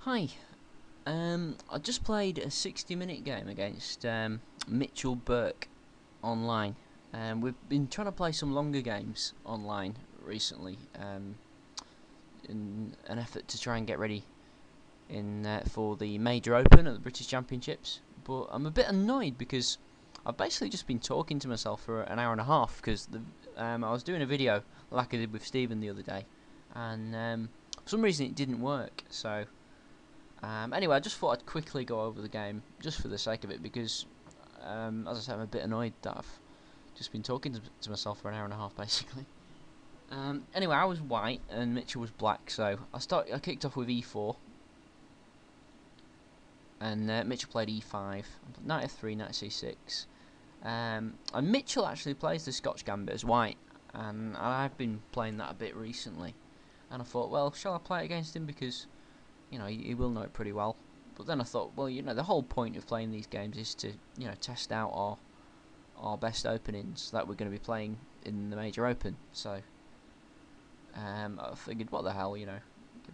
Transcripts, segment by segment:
Hi. I just played a 60-minute game against Mitchell Burke online. We've been trying to play some longer games online recently, in an effort to try and get ready for the Major Open at the British Championships. But I'm a bit annoyed because I've basically just been talking to myself for an hour and a half because I was doing a video like I did with Stephen the other day, and for some reason it didn't work. So anyway, I just thought I'd quickly go over the game just for the sake of it because, as I said, I'm a bit annoyed that I've just been talking to myself for an hour and a half basically. Anyway, I was white and Mitchell was black, so I kicked off with e4, and Mitchell played e5, knight f3, knight c6, and Mitchell actually plays the Scotch Gambit as white, and I've been playing that a bit recently, and I thought, well, shall I play it against him because he will know it pretty well. But then I thought, well, the whole point of playing these games is to test out our best openings that we're going to be playing in the Major Open. So I figured, what the hell, give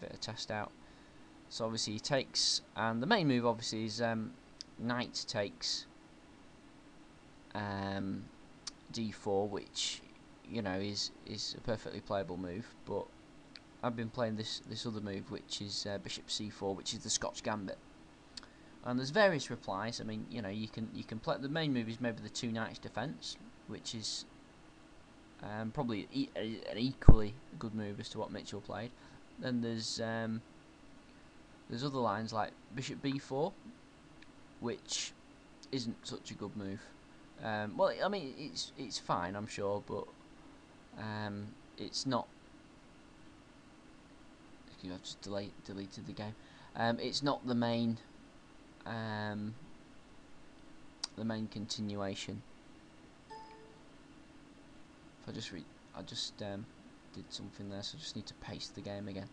it a test out. So obviously he takes, and the main move obviously is knight takes d4, which is a perfectly playable move. But I've been playing this other move, which is bishop c4, which is the Scotch Gambit. And there's various replies. I mean, you can play. The main move is maybe the two knights defense, which is probably an equally good move as to what Mitchell played. Then there's other lines like bishop b4, which isn't such a good move. Well, I mean, it's fine, I'm sure, but it's not. I've just deleted the game. It's not the main continuation. If I just did something there, so I just need to paste the game again.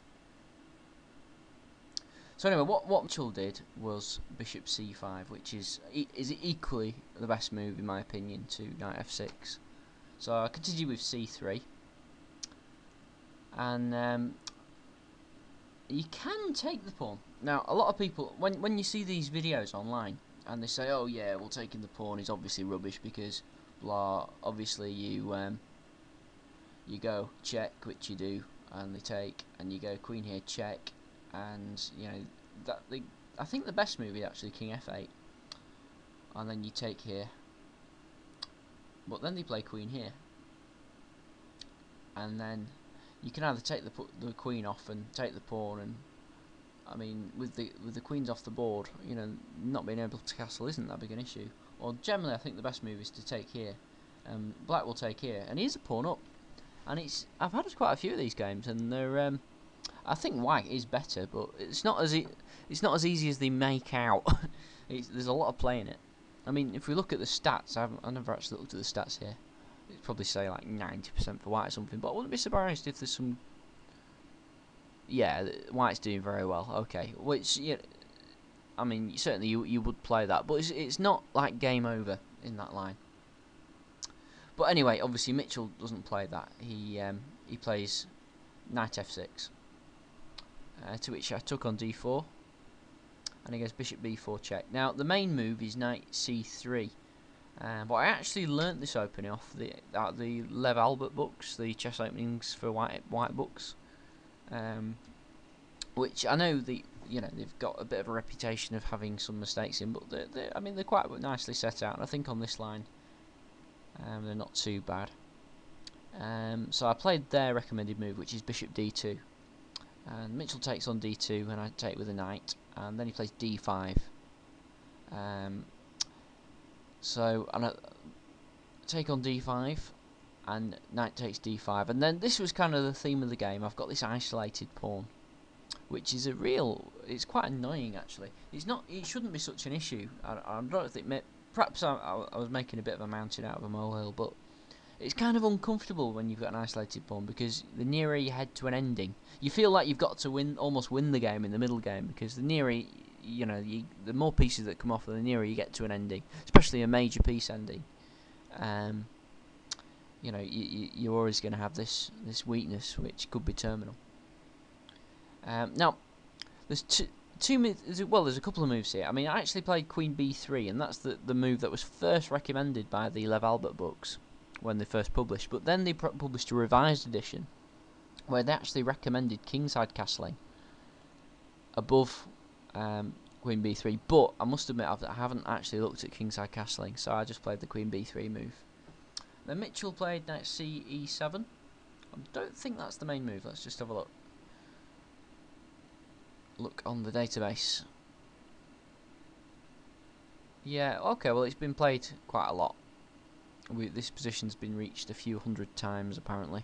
So anyway, what Mitchell did was bishop c5, which is equally the best move in my opinion to knight f6. So I continue with c3, and you can take the pawn. Now, a lot of people, when you see these videos online, and they say, oh yeah, well, taking the pawn is obviously rubbish because, blah, obviously you go check, which you do, and they take, and you go queen here, check, and, I think the best move is actually king f8, and then you take here, but then they play queen here, and then you can either take the queen off and take the pawn, and I mean, with the queens off the board, not being able to castle isn't that big an issue. Or generally, I think the best move is to take here. Black will take here, and here's a pawn up. And I've had quite a few of these games, and they're I think white is better, but it's not as easy as they make out. There's a lot of play in it. I mean, if we look at the stats, I never actually looked at the stats here. It'd probably say like 90% for white or something, but I wouldn't be surprised if there's some. Yeah, white's doing very well. Okay, which I mean, certainly you would play that, but it's not like game over in that line. But anyway, obviously Mitchell doesn't play that. He plays knight f6, to which I took on d4, and he goes bishop b4 check. Now the main move is knight c3, but I actually learnt this opening off the Lev Albert books, the chess openings for white books, which I know they've got a bit of a reputation of having some mistakes in, but they're quite nicely set out. And I think on this line, they're not too bad. So I played their recommended move, which is bishop d2, and Mitchell takes on d2, and I take with a knight, and then he plays d5. So I take on d5, and knight takes d5, and then this was kind of the theme of the game. I've got this isolated pawn, which is it's quite annoying actually. It shouldn't be such an issue. I don't think, perhaps I was making a bit of a mountain out of a molehill, but it's kind of uncomfortable when you've got an isolated pawn, because the nearer you head to an ending, you feel like you've got to almost win the game in the middle game, because the nearer, the more pieces that come off, the nearer you get to an ending, especially a major piece ending. You're always going to have this weakness, which could be terminal. Now, there's there's a couple of moves here. I mean, I actually played Queen B3, and that's the move that was first recommended by the Lev Albert books when they first published. But then they published a revised edition where they actually recommended kingside castling above Queen B3. But I must admit, I haven't actually looked at kingside castling, so I just played the Queen B3 move. Then Mitchell played knight C E7. I don't think that's the main move. Let's just have a look. Look on the database. Yeah, okay, well, it's been played quite a lot. This position's been reached a few hundred times, apparently.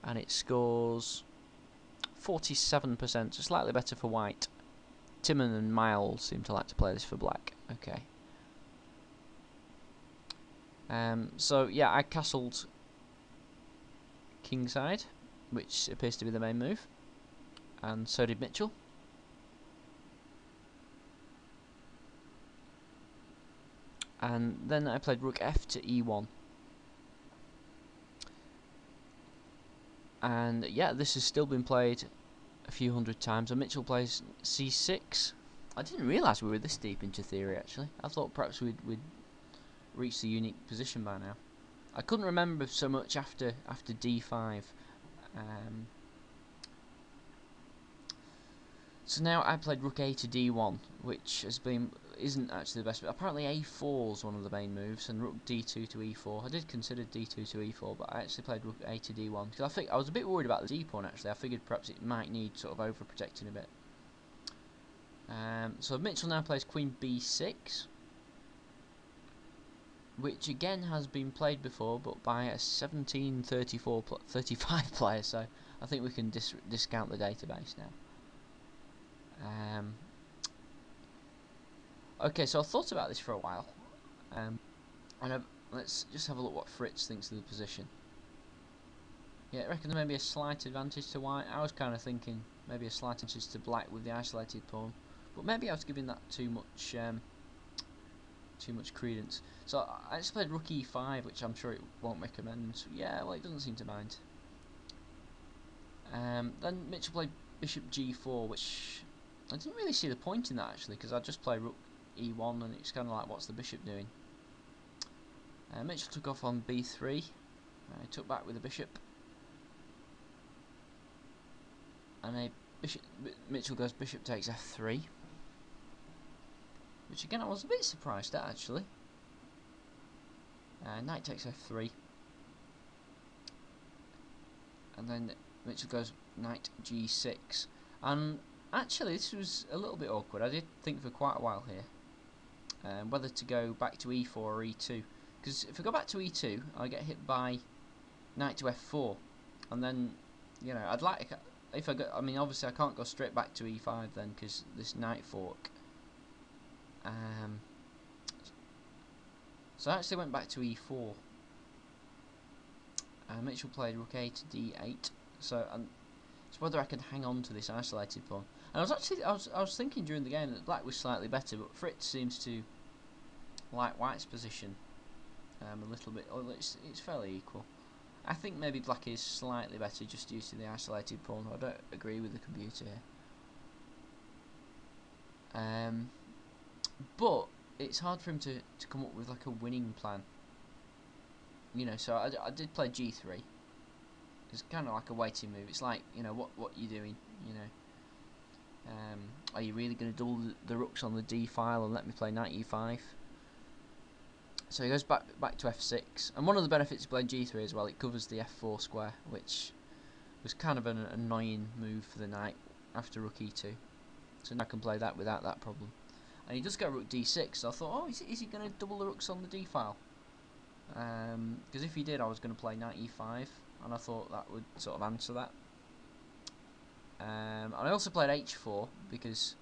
And it scores 47%, so slightly better for white. Timon and Miles seem to like to play this for black. Okay. So, yeah, I castled kingside, which appears to be the main move. And so did Mitchell. And then I played rook f to e1. And yeah, this has still been played a few hundred times. And Mitchell plays c6. I didn't realise we were this deep into theory, actually. I thought perhaps we'd reached the unique position by now. I couldn't remember so much after d5. So now I played rook a to d1, which isn't actually the best. But apparently a4 is one of the main moves, and rook d2 to e4. I did consider d2 to e4, but I actually played rook a to d1 because I was a bit worried about the d pawn. Actually, I figured perhaps it might need sort of overprotecting a bit. So Mitchell now plays queen b6, which again has been played before, but by a 35 player. So I think we can discount the database now. Okay, so I thought about this for a while, and let's just have a look what Fritz thinks of the position. Yeah, I reckon there may be a slight advantage to white. I was kind of thinking maybe a slight advantage to black with the isolated pawn, but maybe I was giving that too much credence. So I just played rook e5, which I'm sure it won't recommend. So yeah, well, it doesn't seem to mind. Then Mitchell played bishop g4, which I didn't really see the point in that actually, because I just play rook e1 and it's kind of like, what's the bishop doing? Mitchell took off on b3. He took back with the bishop, and Mitchell goes bishop takes f3, which again I was a bit surprised at actually. Knight takes f3, and then Mitchell goes knight g6, and actually this was a little bit awkward. I did think for quite a while here whether to go back to e4 or e2, because if I go back to e2 I get hit by knight to f4, and then, you know, I'd like, if I go, I mean obviously I can't go straight back to e5 then because this knight fork. So I actually went back to e4. Mitchell played rook a to d8. So it's whether I can hang on to this isolated pawn. And I was thinking during the game that black was slightly better, but Fritz seems to like white's position a little bit. Well, it's fairly equal. I think maybe black is slightly better just due to the isolated pawn. I don't agree with the computer here. But it's hard for him to come up with like a winning plan. You know, so I did play g3. It's kind of like a waiting move. It's like, you know, what are you doing? You know, are you really going to double the rooks on the d file and let me play knight e5? So he goes back to f6, and one of the benefits of playing g3 as well, it covers the f4 square, which was kind of an annoying move for the knight after rook e2. So now I can play that without that problem. And he does go rook d6, so I thought, oh, is he going to double the rooks on the d file? Because if he did, I was going to play knight e5, and I thought that would sort of answer that. And I also played h4 because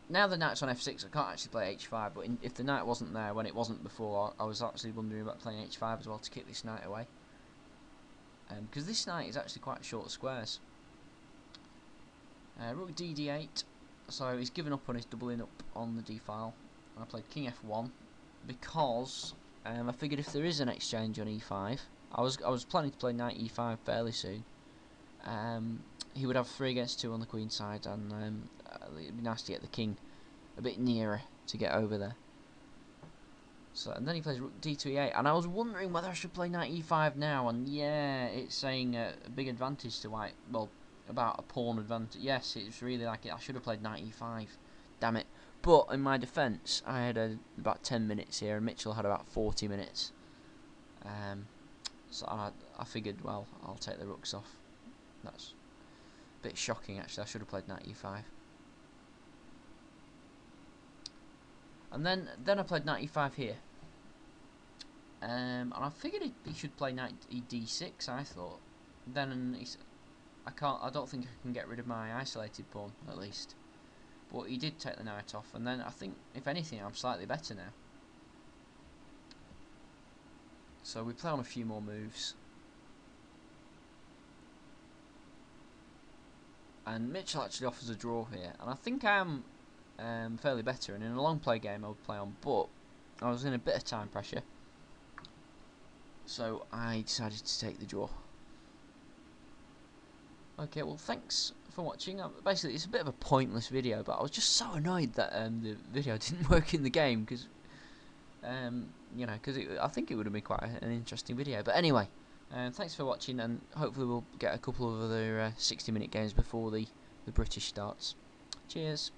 now the knight's on f6, I can't actually play h5. But if the knight wasn't there when it wasn't before, I was actually wondering about playing h5 as well to kick this knight away. Because this knight is actually quite short squares. Rook d8, so he's given up on his doubling up on the d file. And I played king f1 because I figured if there is an exchange on e5, I was planning to play knight e5 fairly soon. He would have 3 against 2 on the queen side, and it'd be nice to get the king a bit nearer to get over there. So, and then he plays rook d to e8, and I was wondering whether I should play knight e5 now, and yeah, it's saying a big advantage to white, well, about a pawn advantage. Yes, it's really like it. I should have played knight e5, damn it. But in my defence, I had about 10 minutes here, and Mitchell had about 40 minutes. So I figured, well, I'll take the rooks off. That's a bit shocking, actually. I should have played knight e5. And then I played knight e5 here. And I figured he should play knight d6, I thought. Then I don't think I can get rid of my isolated pawn, at least. But he did take the knight off, and then I think, if anything, I'm slightly better now. So we play on a few more moves. And Mitchell actually offers a draw here, and I think I am fairly better, and in a long play game I would play on, but I was in a bit of time pressure. So I decided to take the draw. Okay, well, thanks for watching. Basically, it's a bit of a pointless video, but I was just so annoyed that the video didn't work in the game, because, you know, I think it would have been quite an interesting video. But anyway, thanks for watching, and hopefully we'll get a couple of other 60-minute games before the British starts. Cheers.